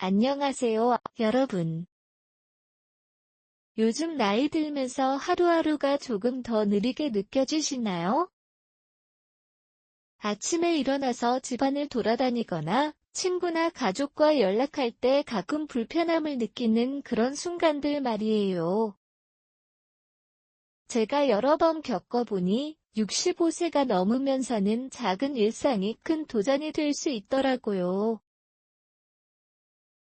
안녕하세요, 여러분. 요즘 나이 들면서 하루하루가 조금 더 느리게 느껴지시나요? 아침에 일어나서 집안을 돌아다니거나 친구나 가족과 연락할 때 가끔 불편함을 느끼는 그런 순간들 말이에요. 제가 여러 번 겪어보니 65세가 넘으면서는 작은 일상이 큰 도전이 될 수 있더라고요.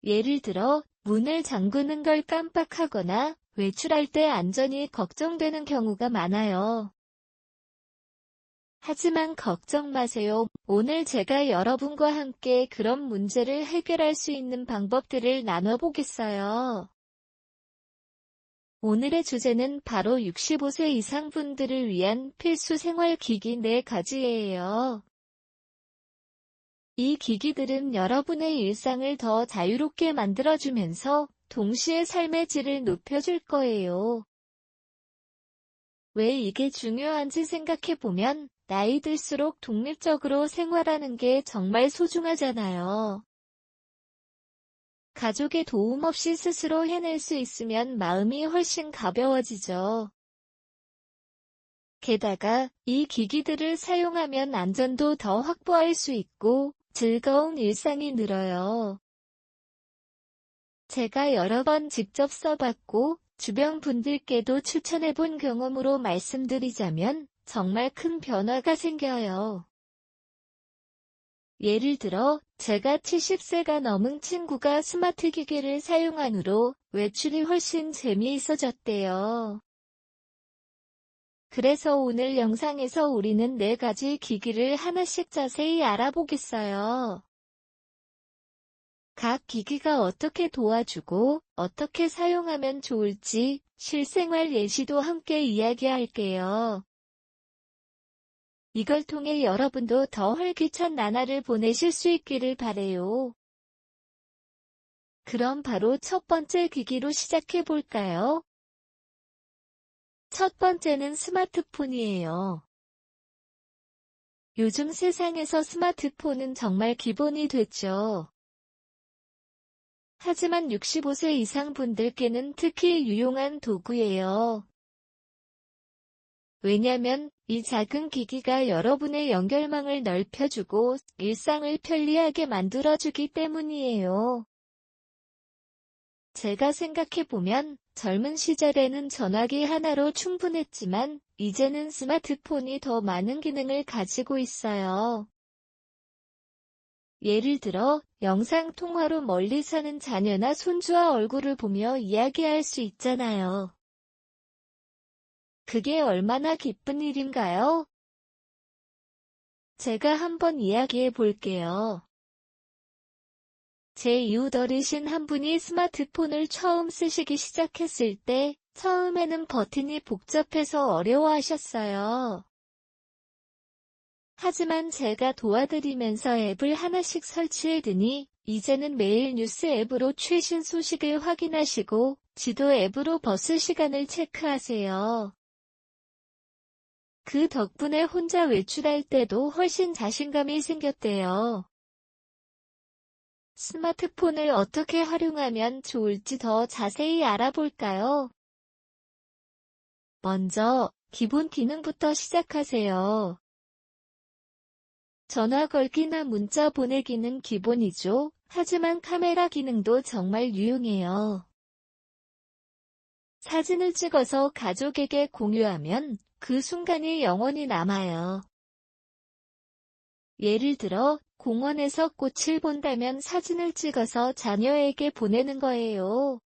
예를 들어, 문을 잠그는 걸 깜빡하거나 외출할 때 안전이 걱정되는 경우가 많아요. 하지만 걱정 마세요. 오늘 제가 여러분과 함께 그런 문제를 해결할 수 있는 방법들을 나눠보겠어요. 오늘의 주제는 바로 65세 이상 분들을 위한 필수 생활기기 4가지예요. 이 기기들은 여러분의 일상을 더 자유롭게 만들어주면서 동시에 삶의 질을 높여줄 거예요. 왜 이게 중요한지 생각해보면 나이 들수록 독립적으로 생활하는 게 정말 소중하잖아요. 가족의 도움 없이 스스로 해낼 수 있으면 마음이 훨씬 가벼워지죠. 게다가 이 기기들을 사용하면 안전도 더 확보할 수 있고 즐거운 일상이 늘어요. 제가 여러 번 직접 써봤고 주변 분들께도 추천해본 경험으로 말씀드리자면 정말 큰 변화가 생겨요. 예를 들어 제가 70세가 넘은 친구가 스마트 기기를 사용한 후로 외출이 훨씬 재미있어졌대요. 그래서 오늘 영상에서 우리는 4가지 기기를 하나씩 자세히 알아보겠어요. 각 기기가 어떻게 도와주고 어떻게 사용하면 좋을지 실생활 예시도 함께 이야기할게요. 이걸 통해 여러분도 더 활기찬 나날을 보내실 수 있기를 바래요. 그럼 바로 첫 번째 기기로 시작해 볼까요? 첫 번째는 스마트폰이에요. 요즘 세상에서 스마트폰은 정말 기본이 됐죠. 하지만 65세 이상 분들께는 특히 유용한 도구예요. 왜냐면 이 작은 기기가 여러분의 연결망을 넓혀주고 일상을 편리하게 만들어주기 때문이에요. 제가 생각해보면 젊은 시절에는 전화기 하나로 충분했지만 이제는 스마트폰이 더 많은 기능을 가지고 있어요. 예를 들어 영상통화로 멀리 사는 자녀나 손주와 얼굴을 보며 이야기할 수 있잖아요. 그게 얼마나 기쁜 일인가요? 제가 한번 이야기해 볼게요. 제 이웃 어르신 한 분이 스마트폰을 처음 쓰시기 시작했을 때 처음에는 버튼이 복잡해서 어려워하셨어요. 하지만 제가 도와드리면서 앱을 하나씩 설치해두니 이제는 매일 뉴스 앱으로 최신 소식을 확인하시고 지도 앱으로 버스 시간을 체크하세요. 그 덕분에 혼자 외출할 때도 훨씬 자신감이 생겼대요. 스마트폰을 어떻게 활용하면 좋을지 더 자세히 알아볼까요? 먼저, 기본 기능부터 시작하세요. 전화 걸기나 문자 보내기는 기본이죠. 하지만 카메라 기능도 정말 유용해요. 사진을 찍어서 가족에게 공유하면 그 순간이 영원히 남아요. 예를 들어, 공원에서 꽃을 본다면 사진을 찍어서 자녀에게 보내는 거예요.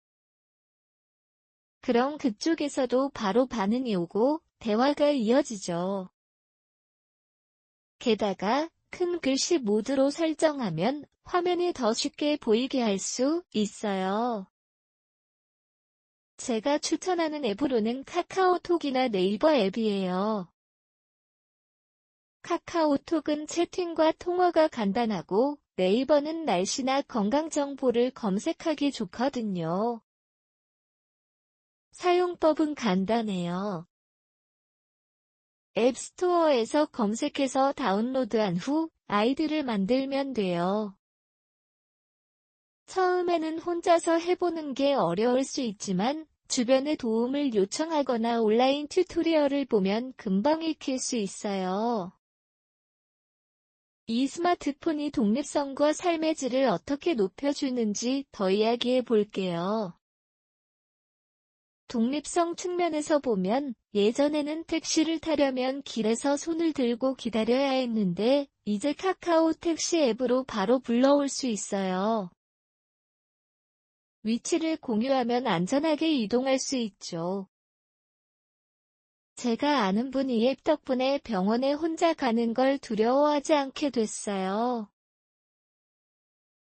그럼 그쪽에서도 바로 반응이 오고 대화가 이어지죠. 게다가 큰 글씨 모드로 설정하면 화면이 더 쉽게 보이게 할 수 있어요. 제가 추천하는 앱으로는 카카오톡이나 네이버 앱이에요. 카카오톡은 채팅과 통화가 간단하고 네이버는 날씨나 건강 정보를 검색하기 좋거든요. 사용법은 간단해요. 앱스토어에서 검색해서 다운로드한 후 아이디를 만들면 돼요. 처음에는 혼자서 해보는 게 어려울 수 있지만 주변의 도움을 요청하거나 온라인 튜토리얼을 보면 금방 익힐 수 있어요. 이 스마트폰이 독립성과 삶의 질을 어떻게 높여주는지 더 이야기해 볼게요. 독립성 측면에서 보면 예전에는 택시를 타려면 길에서 손을 들고 기다려야 했는데 이제 카카오 택시 앱으로 바로 불러올 수 있어요. 위치를 공유하면 안전하게 이동할 수 있죠. 제가 아는 분이 앱 덕분에 병원에 혼자 가는 걸 두려워하지 않게 됐어요.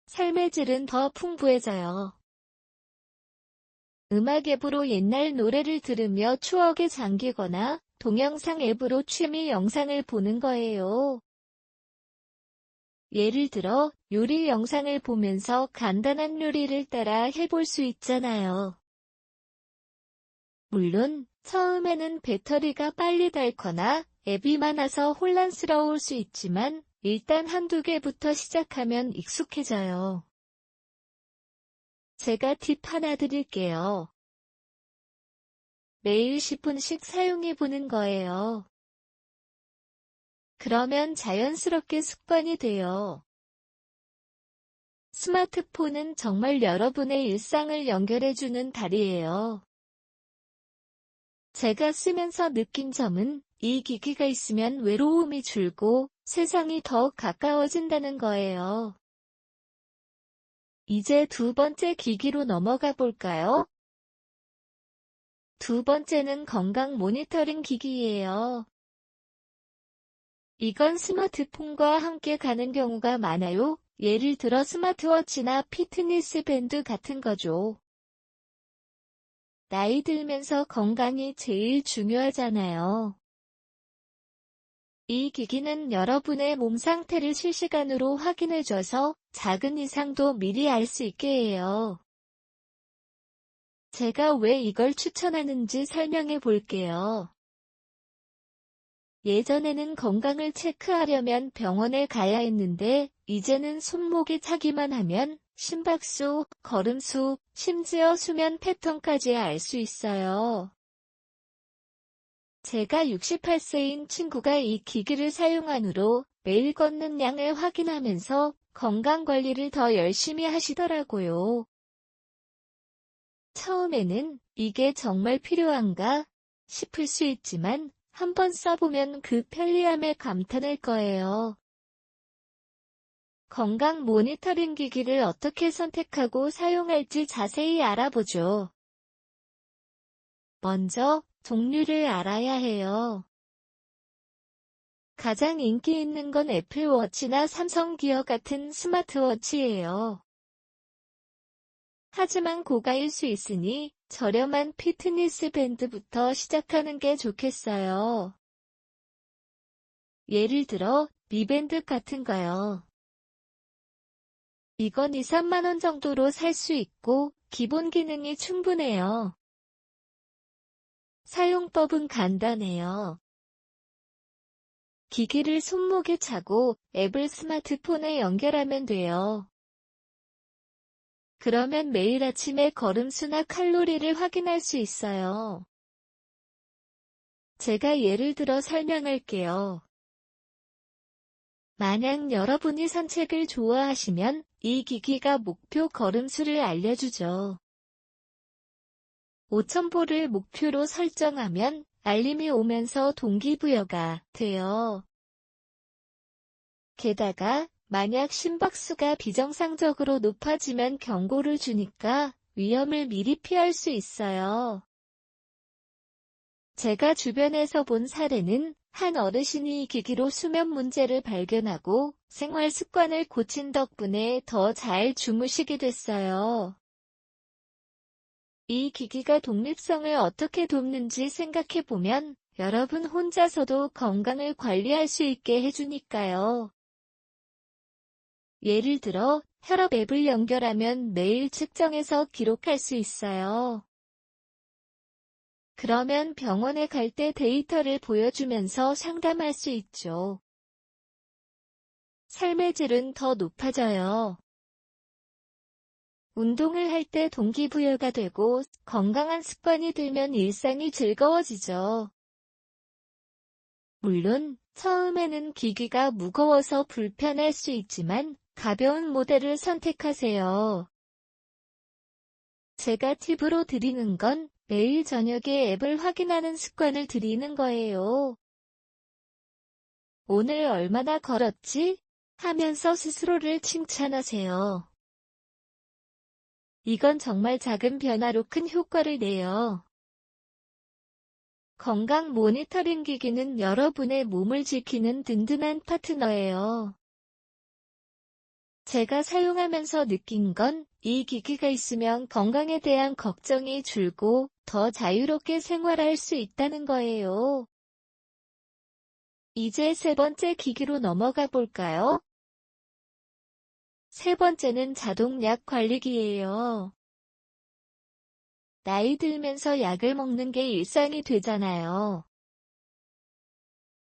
삶의 질은 더 풍부해져요. 음악 앱으로 옛날 노래를 들으며 추억에 잠기거나 동영상 앱으로 취미 영상을 보는 거예요. 예를 들어 요리 영상을 보면서 간단한 요리를 따라 해볼 수 있잖아요. 물론 처음에는 배터리가 빨리 닳거나 앱이 많아서 혼란스러울 수 있지만 일단 한두 개부터 시작하면 익숙해져요. 제가 팁 하나 드릴게요. 매일 10분씩 사용해보는 거예요. 그러면 자연스럽게 습관이 돼요. 스마트폰은 정말 여러분의 일상을 연결해주는 다리예요. 제가 쓰면서 느낀 점은 이 기기가 있으면 외로움이 줄고 세상이 더 가까워진다는 거예요. 이제 두 번째 기기로 넘어가 볼까요? 두 번째는 건강 모니터링 기기예요. 이건 스마트폰과 함께 가는 경우가 많아요. 예를 들어 스마트워치나 피트니스 밴드 같은 거죠. 나이 들면서 건강이 제일 중요하잖아요. 이 기기는 여러분의 몸 상태를 실시간으로 확인해줘서 작은 이상도 미리 알 수 있게 해요. 제가 왜 이걸 추천하는지 설명해 볼게요. 예전에는 건강을 체크하려면 병원에 가야 했는데 이제는 손목에 차기만 하면 심박수, 걸음수, 심지어 수면 패턴까지 알 수 있어요. 제가 68세인 친구가 이 기기를 사용한 후로 매일 걷는 양을 확인하면서 건강관리를 더 열심히 하시더라고요. 처음에는 이게 정말 필요한가 싶을 수 있지만 한번 써보면 그 편리함에 감탄할 거예요. 건강 모니터링 기기를 어떻게 선택하고 사용할지 자세히 알아보죠. 먼저 종류를 알아야 해요. 가장 인기 있는 건 애플워치나 삼성 기어 같은 스마트워치예요. 하지만 고가일 수 있으니 저렴한 피트니스 밴드부터 시작하는 게 좋겠어요. 예를 들어 미밴드 같은 거요. 이건 2, 3만 원 정도로 살 수 있고 기본 기능이 충분해요. 사용법은 간단해요. 기기를 손목에 차고 앱을 스마트폰에 연결하면 돼요. 그러면 매일 아침에 걸음수나 칼로리를 확인할 수 있어요. 제가 예를 들어 설명할게요. 만약 여러분이 산책을 좋아하시면 이 기기가 목표 걸음수를 알려주죠. 5,000보를 목표로 설정하면 알림이 오면서 동기부여가 돼요. 게다가 만약 심박수가 비정상적으로 높아지면 경고를 주니까 위험을 미리 피할 수 있어요. 제가 주변에서 본 사례는 한 어르신이 이 기기로 수면 문제를 발견하고 생활 습관을 고친 덕분에 더 잘 주무시게 됐어요. 이 기기가 독립성을 어떻게 돕는지 생각해보면 여러분 혼자서도 건강을 관리할 수 있게 해주니까요. 예를 들어 혈압 앱을 연결하면 매일 측정해서 기록할 수 있어요. 그러면 병원에 갈 때 데이터를 보여주면서 상담할 수 있죠. 삶의 질은 더 높아져요. 운동을 할 때 동기부여가 되고 건강한 습관이 들면 일상이 즐거워지죠. 물론 처음에는 기기가 무거워서 불편할 수 있지만 가벼운 모델을 선택하세요. 제가 팁으로 드리는 건 매일 저녁에 앱을 확인하는 습관을 들이는 거예요. 오늘 얼마나 걸었지? 하면서 스스로를 칭찬하세요. 이건 정말 작은 변화로 큰 효과를 내요. 건강 모니터링 기기는 여러분의 몸을 지키는 든든한 파트너예요. 제가 사용하면서 느낀 건 이 기기가 있으면 건강에 대한 걱정이 줄고 더 자유롭게 생활할 수 있다는 거예요. 이제 세 번째 기기로 넘어가 볼까요? 세 번째는 자동 약 관리기예요. 나이 들면서 약을 먹는 게 일상이 되잖아요.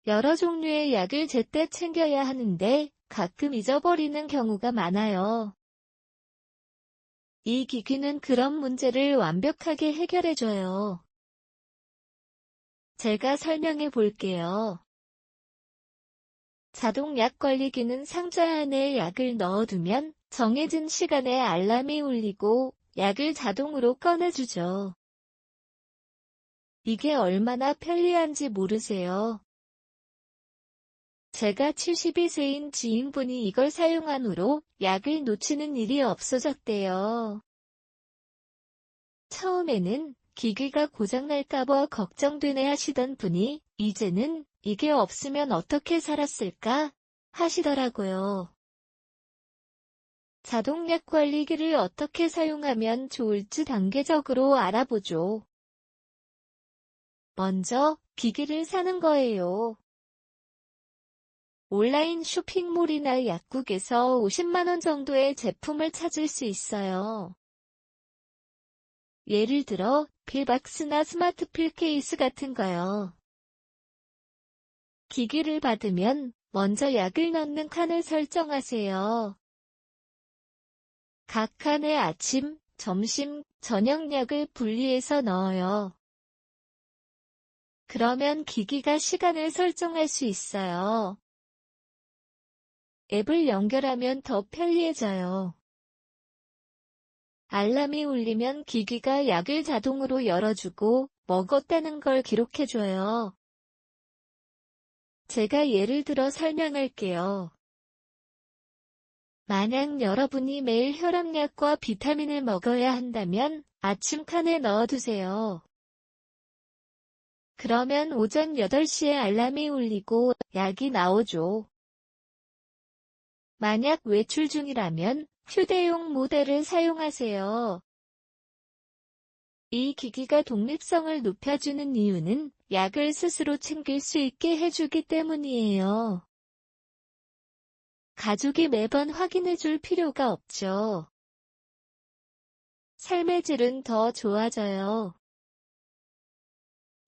여러 종류의 약을 제때 챙겨야 하는데 가끔 잊어버리는 경우가 많아요. 이 기기는 그런 문제를 완벽하게 해결해줘요. 제가 설명해 볼게요. 자동 약 관리기는 상자 안에 약을 넣어두면 정해진 시간에 알람이 울리고 약을 자동으로 꺼내주죠. 이게 얼마나 편리한지 모르세요? 제가 72세인 지인분이 이걸 사용한 후로 약을 놓치는 일이 없어졌대요. 처음에는 기기가 고장날까봐 걱정되네 하시던 분이 이제는 이게 없으면 어떻게 살았을까 하시더라고요. 자동 약 관리기를 어떻게 사용하면 좋을지 단계적으로 알아보죠. 먼저 기기를 사는 거예요. 온라인 쇼핑몰이나 약국에서 50만 원 정도의 제품을 찾을 수 있어요. 예를 들어 필박스나 스마트 필 케이스 같은 거요. 기기를 받으면 먼저 약을 넣는 칸을 설정하세요. 각 칸에 아침, 점심, 저녁 약을 분리해서 넣어요. 그러면 기기가 시간을 설정할 수 있어요. 앱을 연결하면 더 편리해져요. 알람이 울리면 기기가 약을 자동으로 열어주고 먹었다는 걸 기록해줘요. 제가 예를 들어 설명할게요. 만약 여러분이 매일 혈압약과 비타민을 먹어야 한다면 아침 칸에 넣어두세요. 그러면 오전 8시에 알람이 울리고 약이 나오죠. 만약 외출 중이라면 휴대용 모델을 사용하세요. 이 기기가 독립성을 높여주는 이유는 약을 스스로 챙길 수 있게 해주기 때문이에요. 가족이 매번 확인해줄 필요가 없죠. 삶의 질은 더 좋아져요.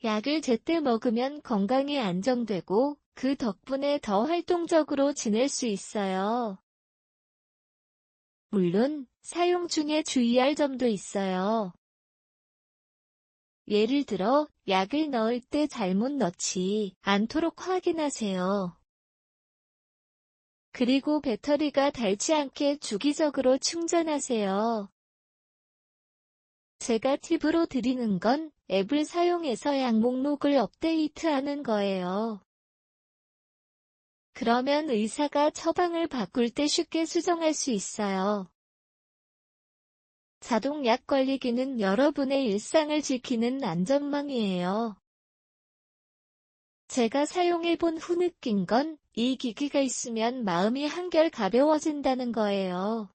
약을 제때 먹으면 건강이 안정되고 그 덕분에 더 활동적으로 지낼 수 있어요. 물론 사용 중에 주의할 점도 있어요. 예를 들어 약을 넣을 때 잘못 넣지 않도록 확인하세요. 그리고 배터리가 닳지 않게 주기적으로 충전하세요. 제가 팁으로 드리는 건 앱을 사용해서 약 목록을 업데이트하는 거예요. 그러면 의사가 처방을 바꿀 때 쉽게 수정할 수 있어요. 자동 약 관리기는 여러분의 일상을 지키는 안전망이에요. 제가 사용해본 후 느낀 건 이 기기가 있으면 마음이 한결 가벼워진다는 거예요.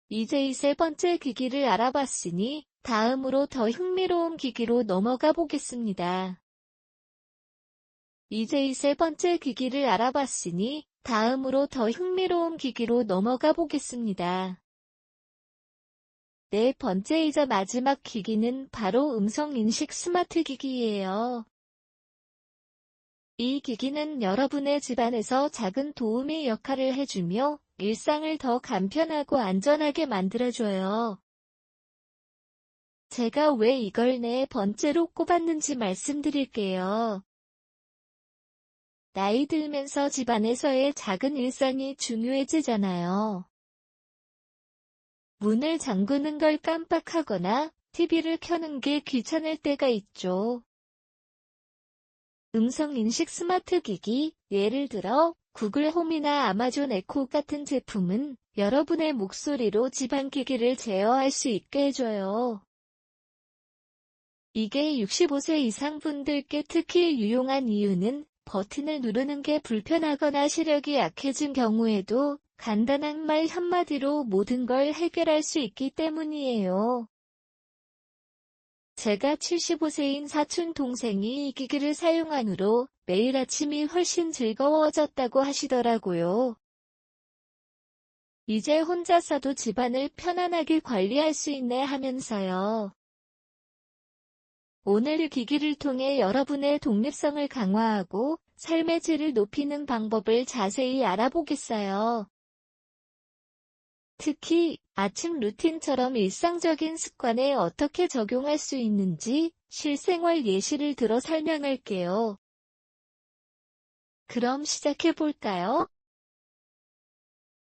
이제 이 세 번째 기기를 알아봤으니 다음으로 더 흥미로운 기기로 넘어가 보겠습니다. 이제 이 세 번째 기기를 알아봤으니 다음으로 더 흥미로운 기기로 넘어가 보겠습니다. 네 번째이자 마지막 기기는 바로 음성인식 스마트 기기예요. 이 기기는 여러분의 집안에서 작은 도우미 역할을 해주며 일상을 더 간편하고 안전하게 만들어줘요. 제가 왜 이걸 네 번째로 꼽았는지 말씀드릴게요. 나이 들면서 집안에서의 작은 일상이 중요해지잖아요. 문을 잠그는 걸 깜빡하거나 TV를 켜는 게 귀찮을 때가 있죠. 음성인식 스마트 기기, 예를 들어 구글 홈이나 아마존 에코 같은 제품은 여러분의 목소리로 집안 기기를 제어할 수 있게 해줘요. 이게 65세 이상 분들께 특히 유용한 이유는 버튼을 누르는 게 불편하거나 시력이 약해진 경우에도 간단한 말 한마디로 모든 걸 해결할 수 있기 때문이에요. 제가 75세인 사촌 동생이 이 기기를 사용한 후로 매일 아침이 훨씬 즐거워졌다고 하시더라고요. 이제 혼자서도 집안을 편안하게 관리할 수 있네 하면서요. 오늘 이 기기를 통해 여러분의 독립성을 강화하고 삶의 질을 높이는 방법을 자세히 알아보겠어요. 특히 아침 루틴처럼 일상적인 습관에 어떻게 적용할 수 있는지 실생활 예시를 들어 설명할게요. 그럼 시작해볼까요?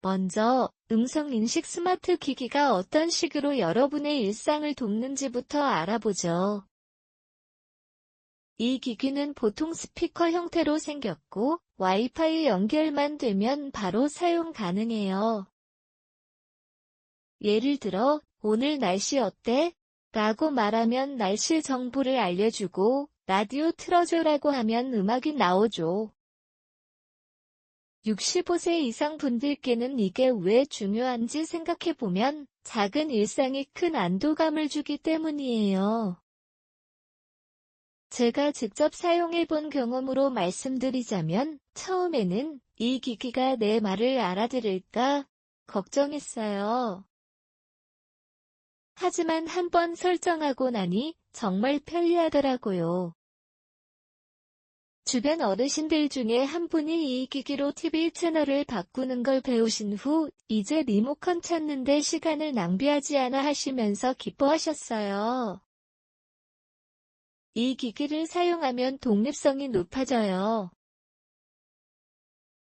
먼저 음성인식 스마트 기기가 어떤 식으로 여러분의 일상을 돕는지부터 알아보죠. 이 기기는 보통 스피커 형태로 생겼고 와이파이 연결만 되면 바로 사용 가능해요. 예를 들어, 오늘 날씨 어때? 라고 말하면 날씨 정보를 알려주고, 라디오 틀어줘라고 하면 음악이 나오죠. 65세 이상 분들께는 이게 왜 중요한지 생각해보면 작은 일상이 큰 안도감을 주기 때문이에요. 제가 직접 사용해본 경험으로 말씀드리자면 처음에는 이 기기가 내 말을 알아들을까 걱정했어요. 하지만 한번 설정하고 나니 정말 편리하더라고요. 주변 어르신들 중에 한 분이 이 기기로 TV 채널을 바꾸는 걸 배우신 후 이제 리모컨 찾는데 시간을 낭비하지 않아 하시면서 기뻐하셨어요. 이 기기를 사용하면 독립성이 높아져요.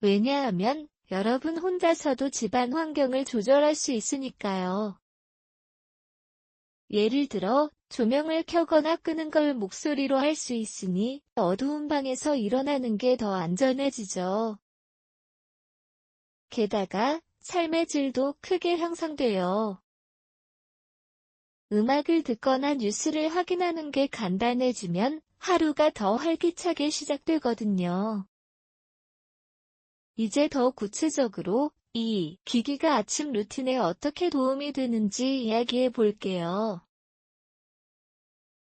왜냐하면 여러분 혼자서도 집안 환경을 조절할 수 있으니까요. 예를 들어 조명을 켜거나 끄는 걸 목소리로 할 수 있으니 어두운 방에서 일어나는 게 더 안전해지죠. 게다가 삶의 질도 크게 향상돼요. 음악을 듣거나 뉴스를 확인하는 게 간단해지면 하루가 더 활기차게 시작되거든요. 이제 더 구체적으로 이 기기가 아침 루틴에 어떻게 도움이 되는지 이야기해 볼게요.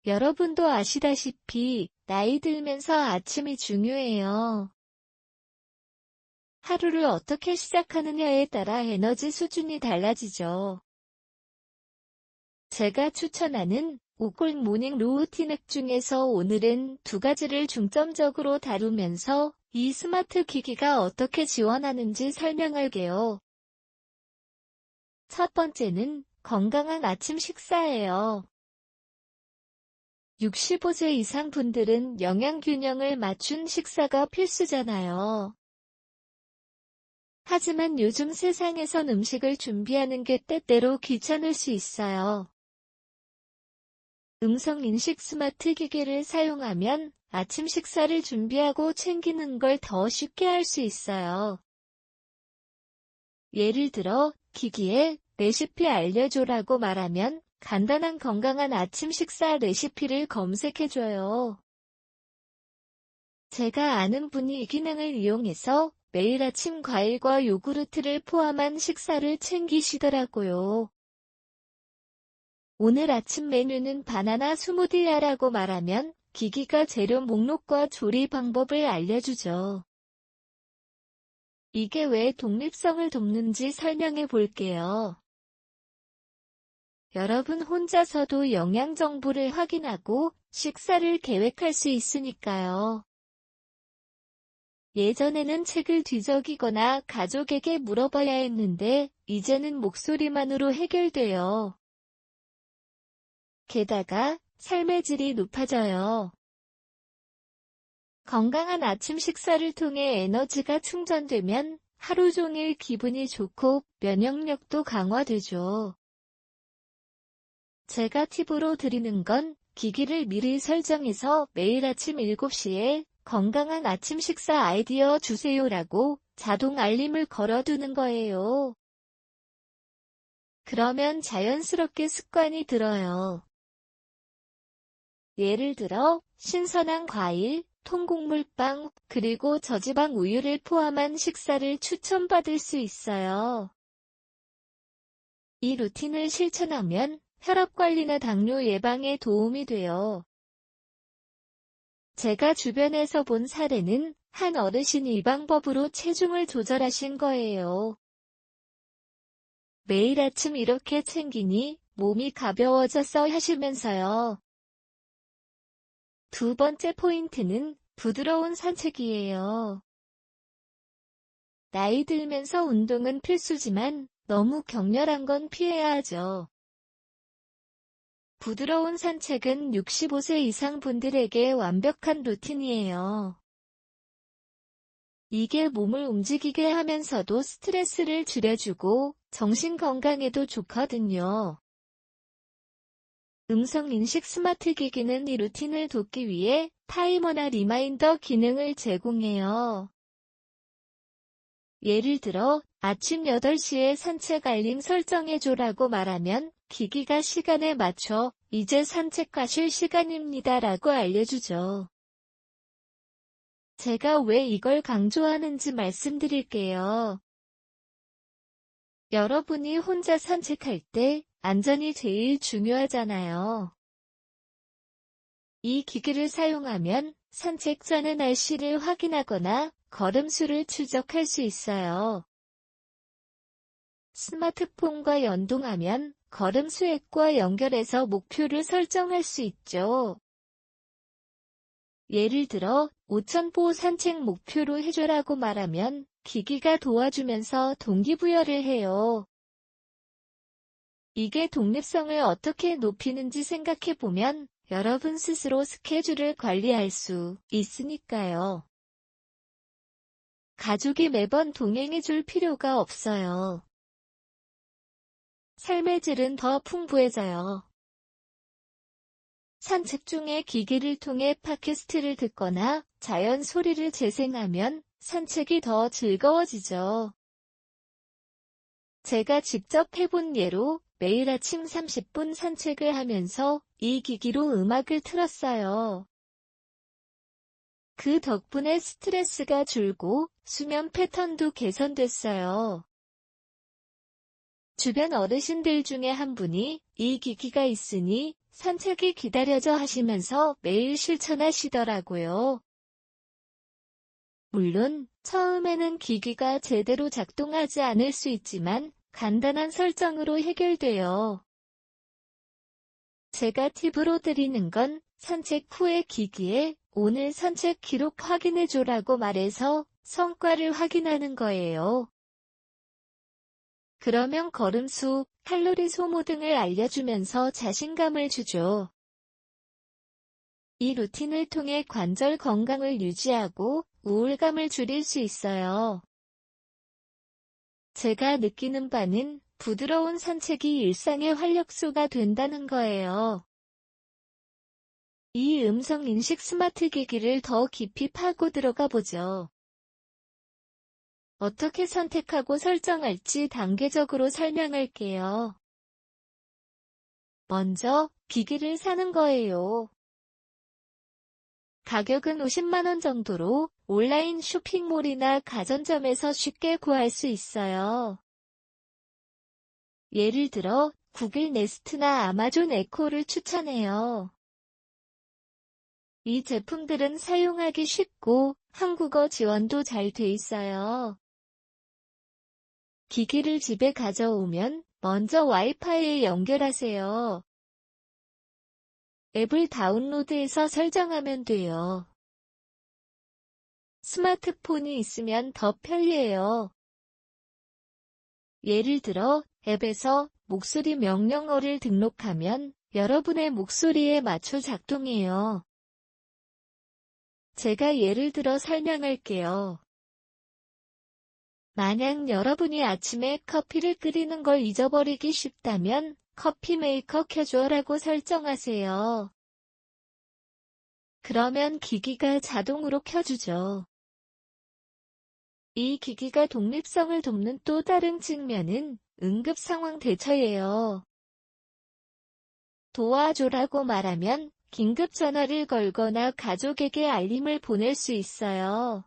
여러분도 아시다시피 나이 들면서 아침이 중요해요. 하루를 어떻게 시작하느냐에 따라 에너지 수준이 달라지죠. 제가 추천하는 5골 모닝 루틴 핵 중에서 오늘은 두 가지를 중점적으로 다루면서 이 스마트 기기가 어떻게 지원하는지 설명할게요. 첫 번째는 건강한 아침 식사예요. 65세 이상 분들은 영양균형을 맞춘 식사가 필수잖아요. 하지만 요즘 세상에선 음식을 준비하는 게 때때로 귀찮을 수 있어요. 음성인식 스마트 기기를 사용하면 아침 식사를 준비하고 챙기는 걸 더 쉽게 할 수 있어요. 예를 들어, 기기에 레시피 알려줘라고 말하면 간단한 건강한 아침 식사 레시피를 검색해줘요. 제가 아는 분이 이 기능을 이용해서 매일 아침 과일과 요구르트를 포함한 식사를 챙기시더라고요. 오늘 아침 메뉴는 바나나 스무디야라고 말하면 기기가 재료 목록과 조리 방법을 알려주죠. 이게 왜 독립성을 돕는지 설명해 볼게요. 여러분 혼자서도 영양 정보를 확인하고 식사를 계획할 수 있으니까요. 예전에는 책을 뒤적이거나 가족에게 물어봐야 했는데 이제는 목소리만으로 해결돼요. 게다가 삶의 질이 높아져요. 건강한 아침 식사를 통해 에너지가 충전되면 하루 종일 기분이 좋고 면역력도 강화되죠. 제가 팁으로 드리는 건 기기를 미리 설정해서 매일 아침 7시에 건강한 아침 식사 아이디어 주세요라고 자동 알림을 걸어두는 거예요. 그러면 자연스럽게 습관이 들어요. 예를 들어 신선한 과일, 통곡물빵, 그리고 저지방 우유를 포함한 식사를 추천받을 수 있어요. 이 루틴을 실천하면 혈압관리나 당뇨 예방에 도움이 돼요. 제가 주변에서 본 사례는 한 어르신이 이 방법으로 체중을 조절하신 거예요. 매일 아침 이렇게 챙기니 몸이 가벼워졌어 하시면서요. 두 번째 포인트는 부드러운 산책이에요. 나이 들면서 운동은 필수지만 너무 격렬한 건 피해야 하죠. 부드러운 산책은 65세 이상 분들에게 완벽한 루틴이에요. 이게 몸을 움직이게 하면서도 스트레스를 줄여주고 정신 건강에도 좋거든요. 음성인식 스마트 기기는 이 루틴을 돕기 위해 타이머나 리마인더 기능을 제공해요. 예를 들어 아침 8시에 산책 알림 설정해줘라고 말하면 기기가 시간에 맞춰 이제 산책 가실 시간입니다 라고 알려주죠. 제가 왜 이걸 강조하는지 말씀드릴게요. 여러분이 혼자 산책할 때 안전이 제일 중요하잖아요. 이 기기를 사용하면 산책 전에 날씨를 확인하거나 걸음수를 추적할 수 있어요. 스마트폰과 연동하면 걸음수 앱과 연결해서 목표를 설정할 수 있죠. 예를 들어 5,000보 산책 목표로 해줘라고 말하면 기기가 도와주면서 동기부여를 해요. 이게 독립성을 어떻게 높이는지 생각해보면 여러분 스스로 스케줄을 관리할 수 있으니까요. 가족이 매번 동행해줄 필요가 없어요. 삶의 질은 더 풍부해져요. 산책 중에 기기를 통해 팟캐스트를 듣거나 자연 소리를 재생하면 산책이 더 즐거워지죠. 제가 직접 해본 예로 매일 아침 30분 산책을 하면서 이 기기로 음악을 틀었어요. 그 덕분에 스트레스가 줄고 수면 패턴도 개선됐어요. 주변 어르신들 중에 한 분이 이 기기가 있으니 산책이 기다려져 하시면서 매일 실천하시더라고요. 물론 처음에는 기기가 제대로 작동하지 않을 수 있지만 간단한 설정으로 해결돼요. 제가 팁으로 드리는 건 산책 후에 기기에 오늘 산책 기록 확인해줘라고 말해서 성과를 확인하는 거예요. 그러면 걸음수, 칼로리 소모 등을 알려주면서 자신감을 주죠. 이 루틴을 통해 관절 건강을 유지하고 우울감을 줄일 수 있어요. 제가 느끼는 바는 부드러운 산책이 일상의 활력소가 된다는 거예요. 이 음성인식 스마트 기기를 더 깊이 파고 들어가 보죠. 어떻게 선택하고 설정할지 단계적으로 설명할게요. 먼저, 기기를 사는 거예요. 가격은 50만 원 정도로 온라인 쇼핑몰이나 가전점에서 쉽게 구할 수 있어요. 예를 들어, 구글 네스트나 아마존 에코를 추천해요. 이 제품들은 사용하기 쉽고 한국어 지원도 잘 돼 있어요. 기기를 집에 가져오면 먼저 와이파이에 연결하세요. 앱을 다운로드해서 설정하면 돼요. 스마트폰이 있으면 더 편리해요. 예를 들어 앱에서 목소리 명령어를 등록하면 여러분의 목소리에 맞춰 작동해요. 제가 예를 들어 설명할게요. 만약 여러분이 아침에 커피를 끓이는 걸 잊어버리기 쉽다면 커피 메이커 켜줘라고 설정하세요. 그러면 기기가 자동으로 켜주죠. 이 기기가 독립성을 돕는 또 다른 측면은 응급 상황 대처예요. 도와줘라고 말하면 긴급 전화를 걸거나 가족에게 알림을 보낼 수 있어요.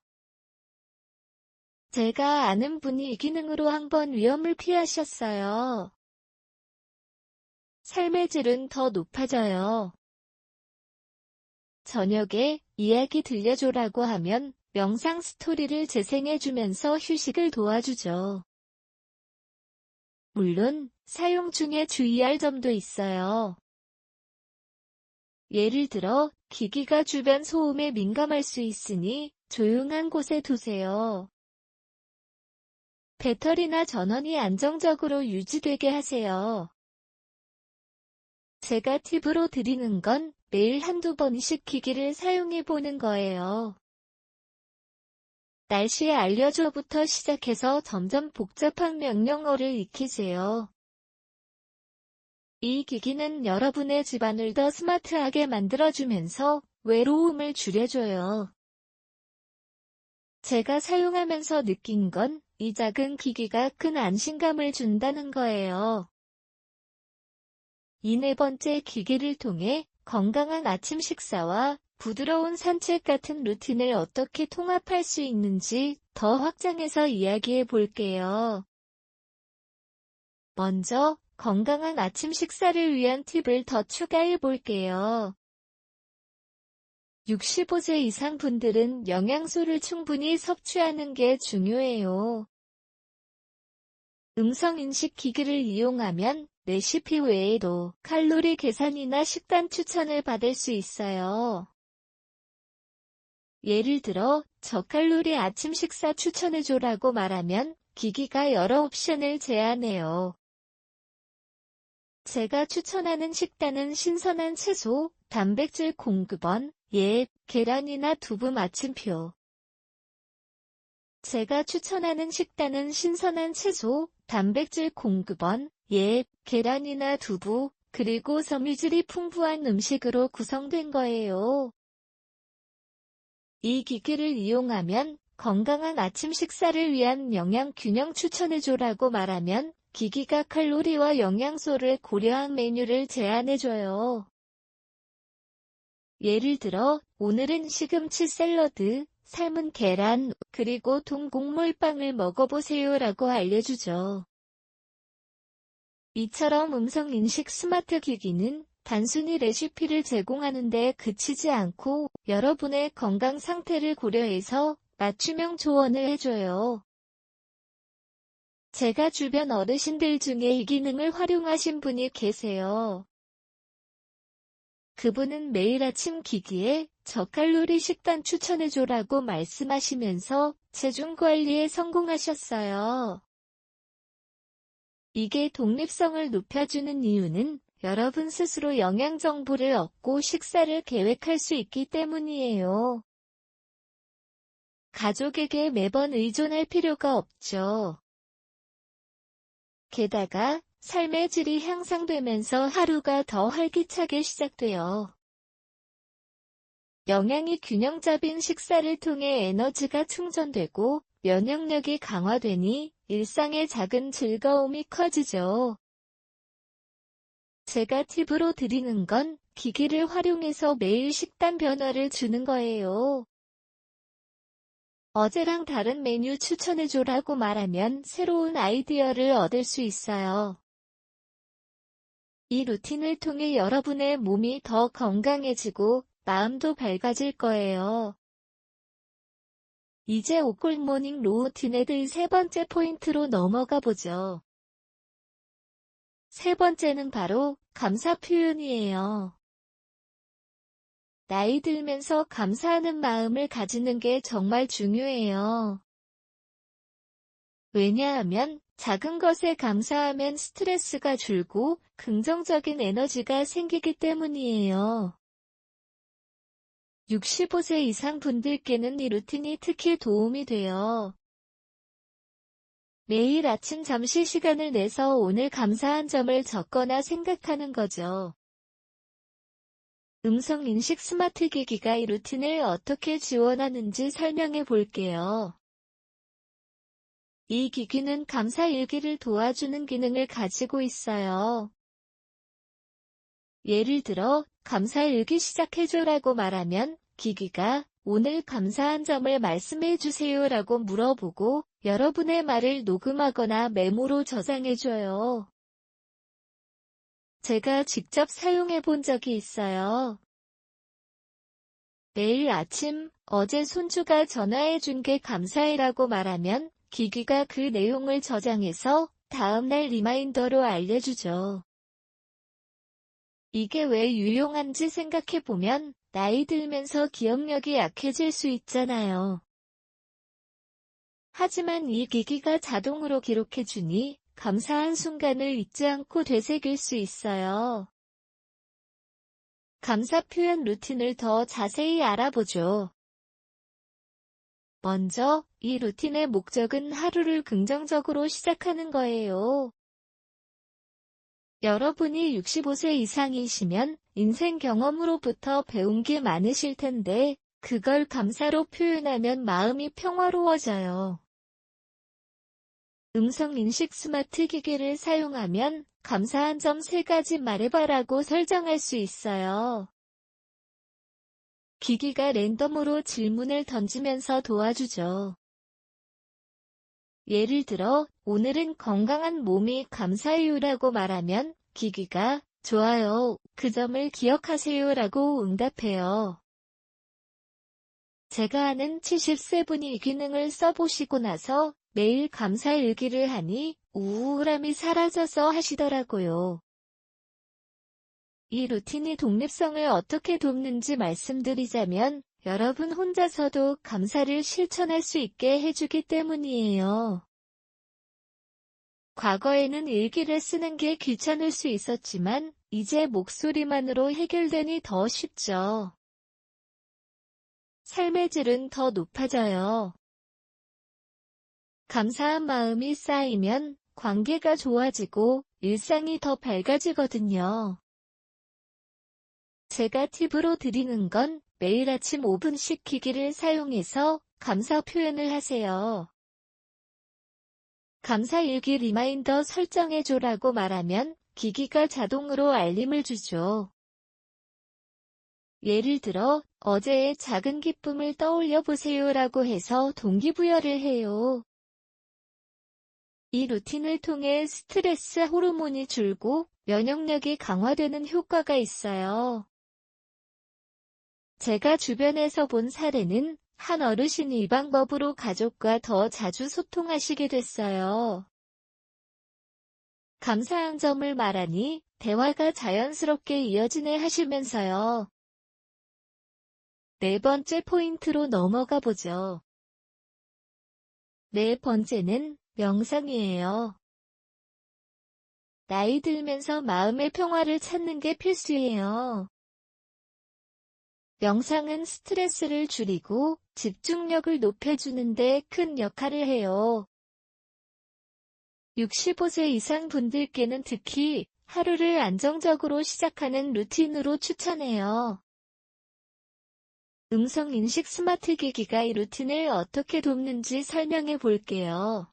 제가 아는 분이 이 기능으로 한 번 위험을 피하셨어요. 삶의 질은 더 높아져요. 저녁에 이야기 들려줘라고 하면 명상 스토리를 재생해주면서 휴식을 도와주죠. 물론 사용 중에 주의할 점도 있어요. 예를 들어 기기가 주변 소음에 민감할 수 있으니 조용한 곳에 두세요. 배터리나 전원이 안정적으로 유지되게 하세요. 제가 팁으로 드리는 건 매일 한두 번씩 기기를 사용해 보는 거예요. 날씨 알려줘부터 시작해서 점점 복잡한 명령어를 익히세요. 이 기기는 여러분의 집안을 더 스마트하게 만들어주면서 외로움을 줄여줘요. 제가 사용하면서 느낀 건 이 작은 기기가 큰 안심감을 준다는 거예요. 이 네 번째 기기를 통해 건강한 아침 식사와 부드러운 산책 같은 루틴을 어떻게 통합할 수 있는지 더 확장해서 이야기해 볼게요. 먼저 건강한 아침 식사를 위한 팁을 더 추가해 볼게요. 65세 이상 분들은 영양소를 충분히 섭취하는 게 중요해요. 음성인식 기기를 이용하면 레시피 외에도 칼로리 계산이나 식단 추천을 받을 수 있어요. 예를 들어 저칼로리 아침 식사 추천해줘라고 말하면 기기가 여러 옵션을 제안해요. 제가 추천하는 식단은 신선한 채소, 단백질 공급원, 계란이나 두부 마침표. 제가 추천하는 식단은 신선한 채소, 단백질 공급원, 계란이나 두부, 그리고 섬유질이 풍부한 음식으로 구성된 거예요. 이 기기를 이용하면 건강한 아침 식사를 위한 영양 균형 추천해줘라고 말하면 기기가 칼로리와 영양소를 고려한 메뉴를 제안해줘요. 예를 들어 오늘은 시금치 샐러드, 삶은 계란, 그리고 통곡물빵을 먹어보세요라고 알려주죠. 이처럼 음성인식 스마트 기기는 단순히 레시피를 제공하는 데 그치지 않고 여러분의 건강 상태를 고려해서 맞춤형 조언을 해줘요. 제가 주변 어르신들 중에 이 기능을 활용하신 분이 계세요. 그분은 매일 아침 기기에 저칼로리 식단 추천해줘라고 말씀하시면서 체중 관리에 성공하셨어요. 이게 독립성을 높여주는 이유는 여러분 스스로 영양 정보를 얻고 식사를 계획할 수 있기 때문이에요. 가족에게 매번 의존할 필요가 없죠. 게다가 삶의 질이 향상되면서 하루가 더 활기차게 시작돼요. 영양이 균형 잡힌 식사를 통해 에너지가 충전되고 면역력이 강화되니 일상의 작은 즐거움이 커지죠. 제가 팁으로 드리는 건 기기를 활용해서 매일 식단 변화를 주는 거예요. 어제랑 다른 메뉴 추천해줘라고 말하면 새로운 아이디어를 얻을 수 있어요. 이 루틴을 통해 여러분의 몸이 더 건강해지고 마음도 밝아질 거예요. 이제 굿모닝 루틴에 대해 세 번째 포인트로 넘어가 보죠. 세 번째는 바로 감사 표현이에요. 나이 들면서 감사하는 마음을 가지는 게 정말 중요해요. 왜냐하면 작은 것에 감사하면 스트레스가 줄고 긍정적인 에너지가 생기기 때문이에요. 65세 이상 분들께는 이 루틴이 특히 도움이 돼요. 매일 아침 잠시 시간을 내서 오늘 감사한 점을 적거나 생각하는 거죠. 음성인식 스마트 기기가 이 루틴을 어떻게 지원하는지 설명해 볼게요. 이 기기는 감사 일기를 도와주는 기능을 가지고 있어요. 예를 들어, 감사 일기 시작해줘라고 말하면 기기가 오늘 감사한 점을 말씀해 주세요라고 물어보고 여러분의 말을 녹음하거나 메모로 저장해줘요. 제가 직접 사용해 본 적이 있어요. 매일 아침, 어제 손주가 전화해 준 게 감사해라고 말하면 기기가 그 내용을 저장해서 다음날 리마인더로 알려주죠. 이게 왜 유용한지 생각해보면 나이 들면서 기억력이 약해질 수 있잖아요. 하지만 이 기기가 자동으로 기록해주니 감사한 순간을 잊지 않고 되새길 수 있어요. 감사 표현 루틴을 더 자세히 알아보죠. 먼저, 이 루틴의 목적은 하루를 긍정적으로 시작하는 거예요. 여러분이 65세 이상이시면 인생 경험으로부터 배운 게 많으실 텐데, 그걸 감사로 표현하면 마음이 평화로워져요. 음성인식 스마트 기기를 사용하면 감사한 점 3가지 말해봐라고 설정할 수 있어요. 기기가 랜덤으로 질문을 던지면서 도와주죠. 예를 들어, 오늘은 건강한 몸이 감사해요라고 말하면 기기가 좋아요, 그 점을 기억하세요라고 응답해요. 제가 아는 70세 분이 이 기능을 써보시고 나서 매일 감사 일기를 하니 우울함이 사라져서 하시더라고요. 이 루틴이 독립성을 어떻게 돕는지 말씀드리자면 여러분 혼자서도 감사를 실천할 수 있게 해주기 때문이에요. 과거에는 일기를 쓰는 게 귀찮을 수 있었지만 이제 목소리만으로 해결되니 더 쉽죠. 삶의 질은 더 높아져요. 감사한 마음이 쌓이면 관계가 좋아지고 일상이 더 밝아지거든요. 제가 팁으로 드리는 건 매일 아침 5분씩 기기를 사용해서 감사 표현을 하세요. 감사일기 리마인더 설정해줘라고 말하면 기기가 자동으로 알림을 주죠. 예를 들어, 어제의 작은 기쁨을 떠올려 보세요라고 해서 동기부여를 해요. 이 루틴을 통해 스트레스 호르몬이 줄고 면역력이 강화되는 효과가 있어요. 제가 주변에서 본 사례는 한 어르신이 이 방법으로 가족과 더 자주 소통하시게 됐어요. 감사한 점을 말하니 대화가 자연스럽게 이어지네 하시면서요. 4번째 포인트로 넘어가 보죠. 4번째는 명상이에요. 나이 들면서 마음의 평화를 찾는 게 필수예요. 명상은 스트레스를 줄이고 집중력을 높여주는 데 큰 역할을 해요. 65세 이상 분들께는 특히 하루를 안정적으로 시작하는 루틴으로 추천해요. 음성인식 스마트 기기가 이 루틴을 어떻게 돕는지 설명해 볼게요.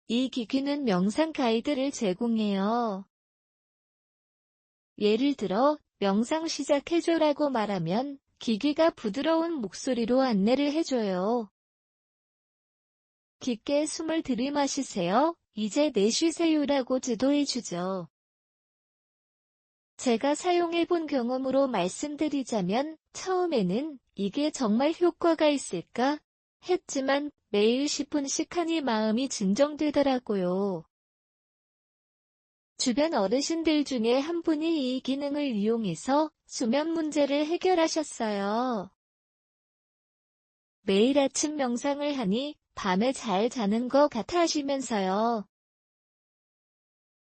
이 기기는 명상 가이드를 제공해요. 예를 들어, 명상 시작해줘라고 말하면 기기가 부드러운 목소리로 안내를 해줘요. 깊게 숨을 들이마시세요. 이제 내쉬세요라고 지도해주죠. 제가 사용해본 경험으로 말씀드리자면 처음에는 이게 정말 효과가 있을까 했지만 매일 10분씩 하니 마음이 진정되더라고요. 주변 어르신들 중에 한 분이 이 기능을 이용해서 수면 문제를 해결하셨어요. 매일 아침 명상을 하니 밤에 잘 자는 것 같아 하시면서요.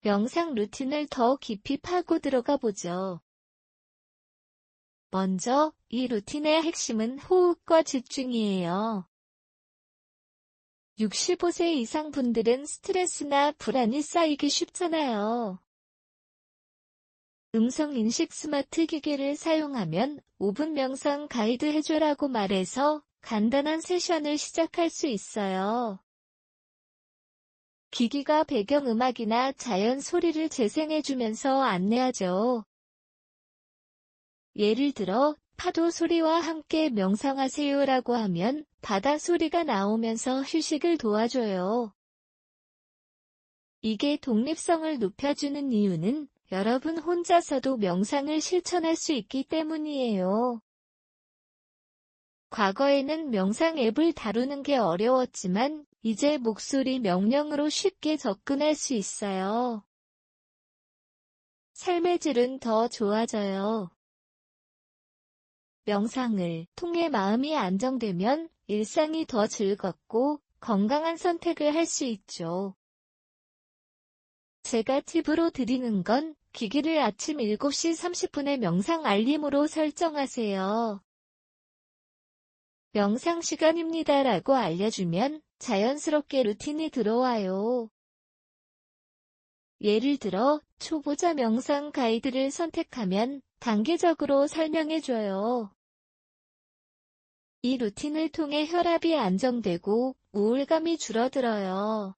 명상 루틴을 더 깊이 파고 들어가 보죠. 먼저, 이 루틴의 핵심은 호흡과 집중이에요. 65세 이상 분들은 스트레스나 불안이 쌓이기 쉽잖아요. 음성인식 스마트 기기를 사용하면 5분 명상 가이드 해줘라고 말해서 간단한 세션을 시작할 수 있어요. 기기가 배경음악이나 자연 소리를 재생해주면서 안내하죠. 예를 들어, 파도 소리와 함께 명상하세요라고 하면 바다 소리가 나오면서 휴식을 도와줘요. 이게 독립성을 높여주는 이유는 여러분 혼자서도 명상을 실천할 수 있기 때문이에요. 과거에는 명상 앱을 다루는 게 어려웠지만 이제 목소리 명령으로 쉽게 접근할 수 있어요. 삶의 질은 더 좋아져요. 명상을 통해 마음이 안정되면 일상이 더 즐겁고 건강한 선택을 할 수 있죠. 제가 팁으로 드리는 건 기기를 아침 7시 30분에 명상 알림으로 설정하세요. 명상 시간입니다라고 알려주면 자연스럽게 루틴이 들어와요. 예를 들어, 초보자 명상 가이드를 선택하면 단계적으로 설명해줘요. 이 루틴을 통해 혈압이 안정되고 우울감이 줄어들어요.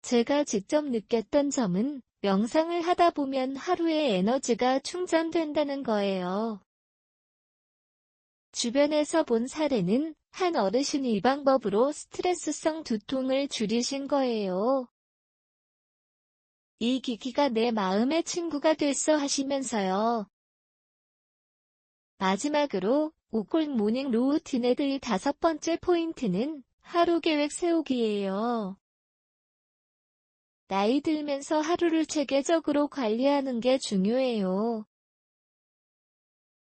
제가 직접 느꼈던 점은 명상을 하다 보면 하루의 에너지가 충전된다는 거예요. 주변에서 본 사례는 한 어르신이 이 방법으로 스트레스성 두통을 줄이신 거예요. 이 기기가 내 마음의 친구가 됐어 하시면서요. 마지막으로 오골 모닝 루틴의 5번째 포인트는 하루 계획 세우기예요. 나이 들면서 하루를 체계적으로 관리하는 게 중요해요.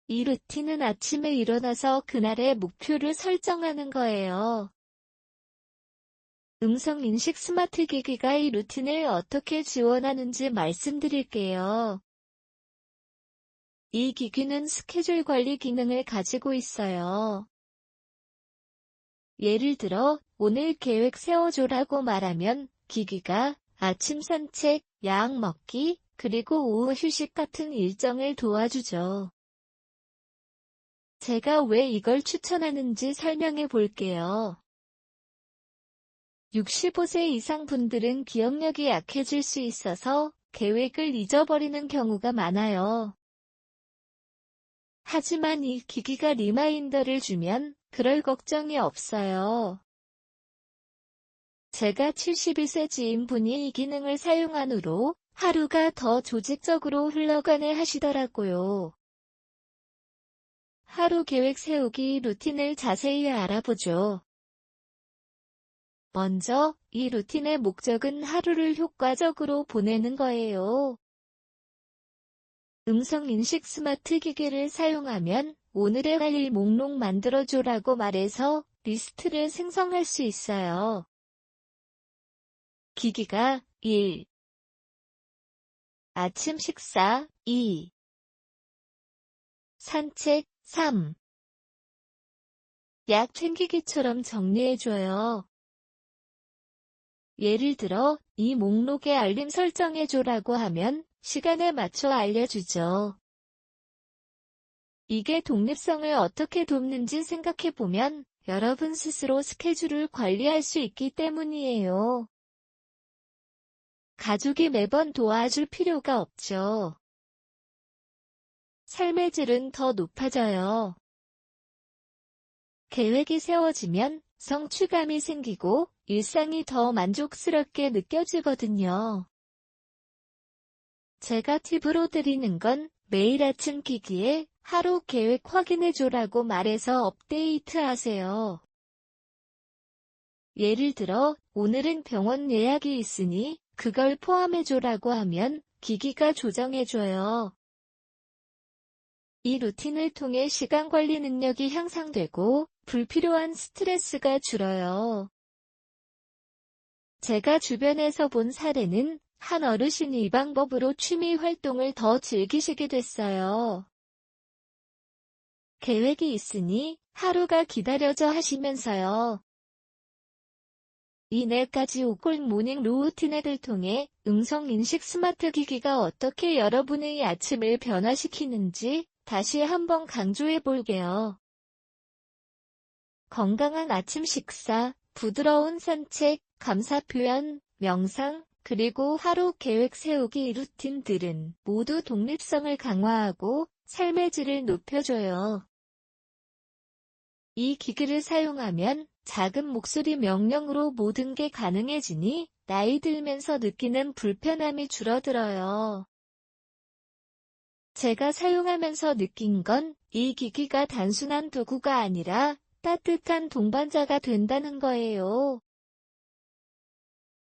이 루틴은 아침에 일어나서 그날의 목표를 설정하는 거예요. 음성인식 스마트 기기가 이 루틴을 어떻게 지원하는지 말씀드릴게요. 이 기기는 스케줄 관리 기능을 가지고 있어요. 예를 들어, 오늘 계획 세워줘라고 말하면 기기가 아침 산책, 약 먹기, 그리고 오후 휴식 같은 일정을 도와주죠. 제가 왜 이걸 추천하는지 설명해 볼게요. 65세 이상 분들은 기억력이 약해질 수 있어서 계획을 잊어버리는 경우가 많아요. 하지만 이 기기가 리마인더를 주면 그럴 걱정이 없어요. 제가 72세 지인분이 이 기능을 사용한 후로 하루가 더 조직적으로 흘러가네 하시더라고요. 하루 계획 세우기 루틴을 자세히 알아보죠. 먼저, 이 루틴의 목적은 하루를 효과적으로 보내는 거예요. 음성인식 스마트 기기를 사용하면 오늘의 할 일 목록 만들어줘라고 말해서 리스트를 생성할 수 있어요. 기기가 1. 아침 식사 2. 산책 3. 약 챙기기처럼 정리해줘요. 예를 들어, 이 목록에 알림 설정해줘라고 하면 시간에 맞춰 알려주죠. 이게 독립성을 어떻게 돕는지 생각해보면 여러분 스스로 스케줄을 관리할 수 있기 때문이에요. 가족이 매번 도와줄 필요가 없죠. 삶의 질은 더 높아져요. 계획이 세워지면 성취감이 생기고 일상이 더 만족스럽게 느껴지거든요. 제가 팁으로 드리는 건 매일 아침 기기에 하루 계획 확인해줘라고 말해서 업데이트하세요. 예를 들어, 오늘은 병원 예약이 있으니 그걸 포함해줘라고 하면 기기가 조정해줘요. 이 루틴을 통해 시간 관리 능력이 향상되고 불필요한 스트레스가 줄어요. 제가 주변에서 본 사례는 한 어르신이 이 방법으로 취미 활동을 더 즐기시게 됐어요. 계획이 있으니 하루가 기다려져 하시면서요. 이 4가지 오골 모닝 루틴을 통해 음성인식 스마트 기기가 어떻게 여러분의 아침을 변화시키는지 다시 한번 강조해 볼게요. 건강한 아침 식사, 부드러운 산책, 감사 표현, 명상, 그리고 하루 계획 세우기 루틴들은 모두 독립성을 강화하고 삶의 질을 높여줘요. 이 기기를 사용하면 작은 목소리 명령으로 모든 게 가능해지니 나이 들면서 느끼는 불편함이 줄어들어요. 제가 사용하면서 느낀 건 이 기기가 단순한 도구가 아니라 따뜻한 동반자가 된다는 거예요.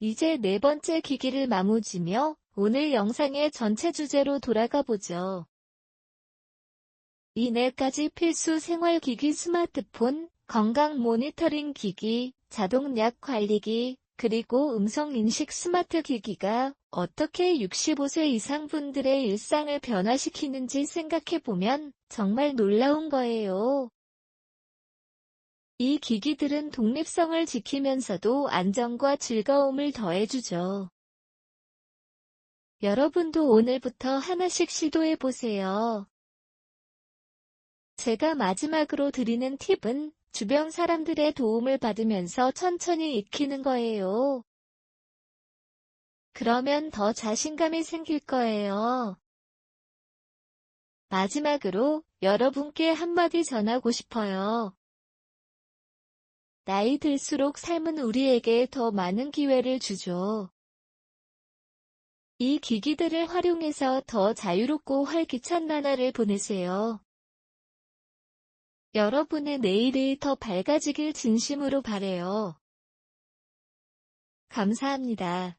이제 4번째 기기를 마무지며 오늘 영상의 전체 주제로 돌아가 보죠. 이 4가지 필수 생활기기 스마트폰, 건강 모니터링 기기, 자동 약 관리기, 그리고 음성인식 스마트 기기가 어떻게 65세 이상 분들의 일상을 변화시키는지 생각해보면 정말 놀라운 거예요. 이 기기들은 독립성을 지키면서도 안정과 즐거움을 더해주죠. 여러분도 오늘부터 하나씩 시도해보세요. 제가 마지막으로 드리는 팁은 주변 사람들의 도움을 받으면서 천천히 익히는 거예요. 그러면 더 자신감이 생길 거예요. 마지막으로 여러분께 한마디 전하고 싶어요. 나이 들수록 삶은 우리에게 더 많은 기회를 주죠. 이 기기들을 활용해서 더 자유롭고 활기찬 나날을 보내세요. 여러분의 내일이 더 밝아지길 진심으로 바래요. 감사합니다.